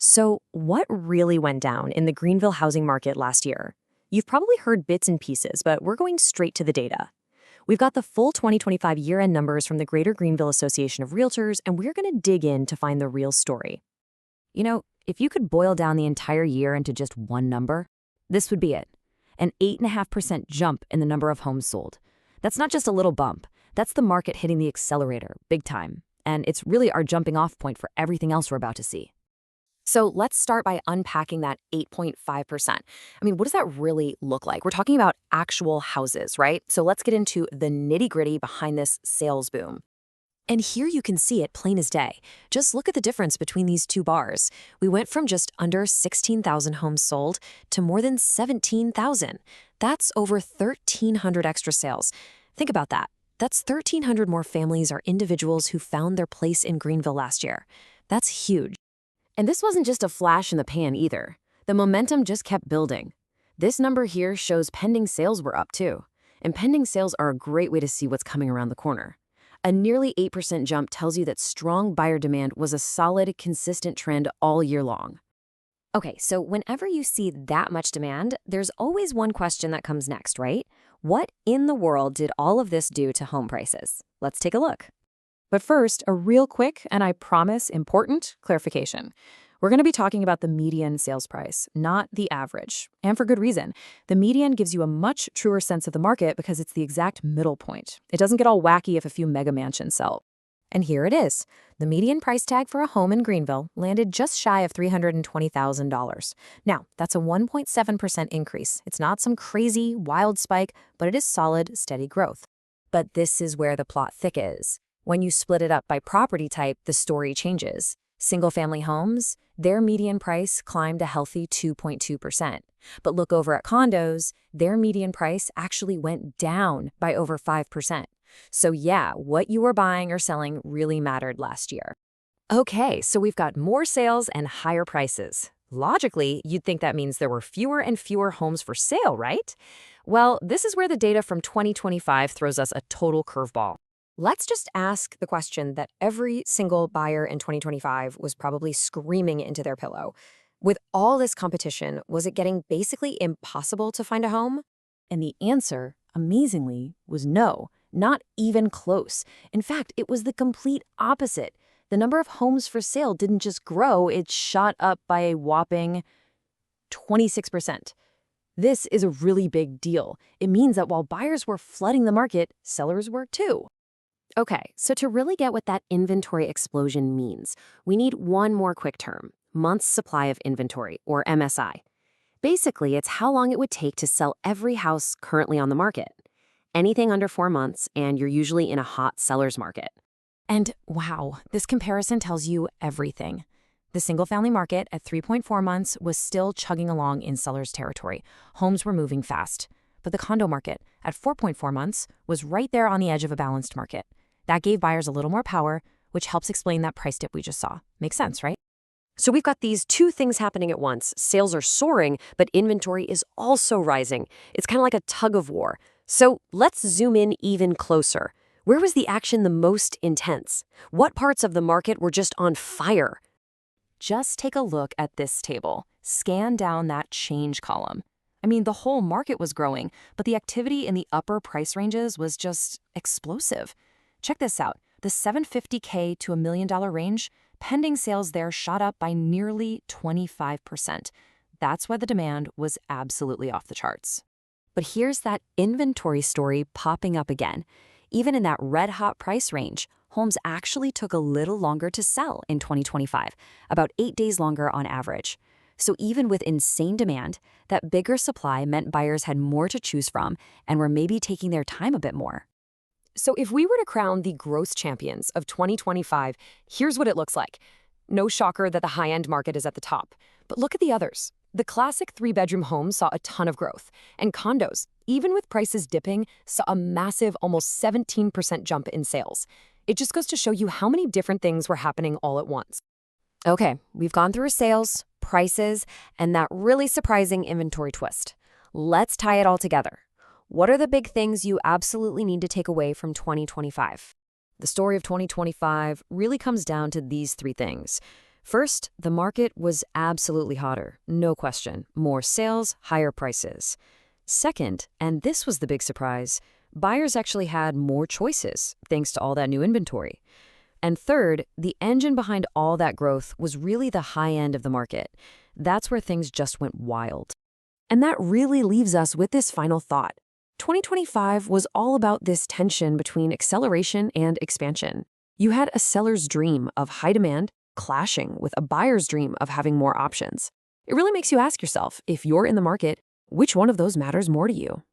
So, what really went down in the Greenville housing market last year? You've probably heard bits and pieces, but we're going straight to the data. We've got the full 2025 year-end numbers from the Greater Greenville Association of Realtors, and we're going to dig in to find the real story. If you could boil down the entire year into just one number, this would be it. An 8.5% jump in the number of homes sold. That's not just a little bump. That's the market hitting the accelerator, big time. And it's really our jumping off point for everything else we're about to see. So let's start by unpacking that 8.5%. What does that really look like? We're talking about actual houses, right? So let's get into the nitty-gritty behind this sales boom. And here you can see it plain as day. Just look at the difference between these two bars. We went from just under 16,000 homes sold to more than 17,000. That's over 1,300 extra sales. Think about that. That's 1,300 more families or individuals who found their place in Greenville last year. That's huge. And this wasn't just a flash in the pan either. The momentum just kept building. This number here shows pending sales were up too. And pending sales are a great way to see what's coming around the corner. A nearly 8% jump tells you that strong buyer demand was a solid, consistent trend all year long. Okay, so whenever you see that much demand, there's always one question that comes next, right? What in the world did all of this do to home prices? Let's take a look. But first, a real quick, and I promise important, clarification. We're going to be talking about the median sales price, not the average. And for good reason. The median gives you a much truer sense of the market because it's the exact middle point. It doesn't get all wacky if a few mega mansions sell. And here it is. The median price tag for a home in Greenville landed just shy of $320,000. Now, that's a 1.7% increase. It's not some crazy, wild spike, but it is solid, steady growth. But this is where the plot thickens. When you split it up by property type, the story changes. Single-family homes, their median price climbed a healthy 2.2%. But look over at condos, their median price actually went down by over 5%. So yeah, what you were buying or selling really mattered last year. Okay, so we've got more sales and higher prices. Logically, you'd think that means there were fewer and fewer homes for sale, right? Well, this is where the data from 2025 throws us a total curveball. Let's just ask the question that every single buyer in 2025 was probably screaming into their pillow. With all this competition, was it getting basically impossible to find a home? And the answer, amazingly, was no, not even close. In fact, it was the complete opposite. The number of homes for sale didn't just grow, it shot up by a whopping 26%. This is a really big deal. It means that while buyers were flooding the market, sellers were too. Okay, so to really get what that inventory explosion means, we need one more quick term, months supply of inventory, or MSI. Basically, it's how long it would take to sell every house currently on the market. Anything under 4 months, and you're usually in a hot seller's market. And wow, this comparison tells you everything. The single-family market at 3.4 months was still chugging along in seller's territory. Homes were moving fast. But the condo market at 4.4 months was right there on the edge of a balanced market. That gave buyers a little more power, which helps explain that price dip we just saw. Makes sense, right? So we've got these two things happening at once. Sales are soaring, but inventory is also rising. It's kind of like a tug of war. So let's zoom in even closer. Where was the action the most intense? What parts of the market were just on fire? Just take a look at this table. Scan down that change column. The whole market was growing, but the activity in the upper price ranges was just explosive. Check this out. The $750K to $1 million range, pending sales there shot up by nearly 25%. That's why the demand was absolutely off the charts. But here's that inventory story popping up again. Even in that red-hot price range, homes actually took a little longer to sell in 2025, about 8 days longer on average. So even with insane demand, that bigger supply meant buyers had more to choose from and were maybe taking their time a bit more. So if we were to crown the growth champions of 2025, here's what it looks like. No shocker that the high-end market is at the top. But look at the others. The classic 3-bedroom homes saw a ton of growth. And condos, even with prices dipping, saw a massive almost 17% jump in sales. It just goes to show you how many different things were happening all at once. Okay, we've gone through sales, prices, and that really surprising inventory twist. Let's tie it all together. What are the big things you absolutely need to take away from 2025? The story of 2025 really comes down to these 3 things. First, the market was absolutely hotter, no question. More sales, higher prices. Second, and this was the big surprise, buyers actually had more choices thanks to all that new inventory. And third, the engine behind all that growth was really the high end of the market. That's where things just went wild. And that really leaves us with this final thought. 2025 was all about this tension between acceleration and expansion. You had a seller's dream of high demand clashing with a buyer's dream of having more options. It really makes you ask yourself, if you're in the market, which one of those matters more to you?